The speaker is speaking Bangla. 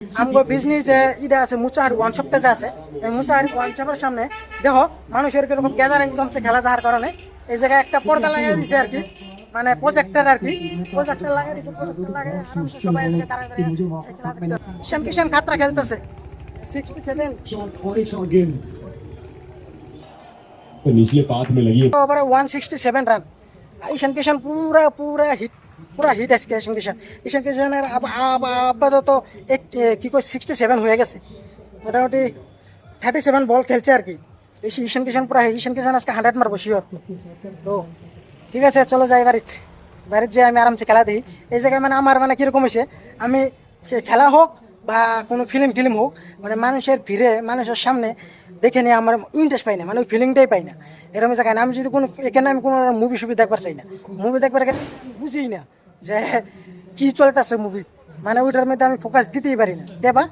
আমগো বিজনেস যে ইটা আছে মুচাহারি ওয়ান শপটা যে আছে এই মুচাহারি ওয়ান শপের সামনে দেখো মানুষের কিরকম গ্যাদারিং জমছে খেলা দেখার কারণে এই জায়গায় একটা পর্দা লাগিয়ে দিছে আর কি, মানে প্রজেক্টর আর কি, প্রজেক্টর লাগিয়ে দিছে, প্রজেক্টর লাগিয়ে আরামসে সবাই এদিকে দাঁড়ায় দাঁড়ায় ঈশান কিষান খাতরা খেলতেছে 67 तो निचले पाथ में लगी है। ওভারে 167 রান। ঈশান কিষান পুরা পুরা হিট, পুরা হিট আজকে ঈশান কিষান। ঈশান কিষানের আপাতত কি কই 67 হয়ে গেছে, মোটামুটি 37 বল খেলছে আর কি। ঈশান কিষান পুরা, ঈশান কিষান আজকে 100 মারবো শিওর। তো ঠিক আছে চলো যাই বাড়িতে, বাড়িতে যে আমি আরামসে খেলা দিই। এই জায়গায় মানে আমার মানে কিরকম হয়েছে, আমি খেলা হোক বা কোনো ফিল্ম হোক, মানে মানুষের ভিড়ে মানুষের সামনে দেখে নিয়ে আমার ইন্টারেস্ট পাই না, মানে ওই ফিলিংটাই পাই না এরকম জায়গায়। আমি যদি কোনো এখানে আমি কোনো মুভি সুভি দেখবার চাই না, মুভি দেখবার বুঝি না যে কি চলতেছে মুভি, মানে ওইটার মধ্যে আমি ফোকাস দিতেই পারি না দেবা।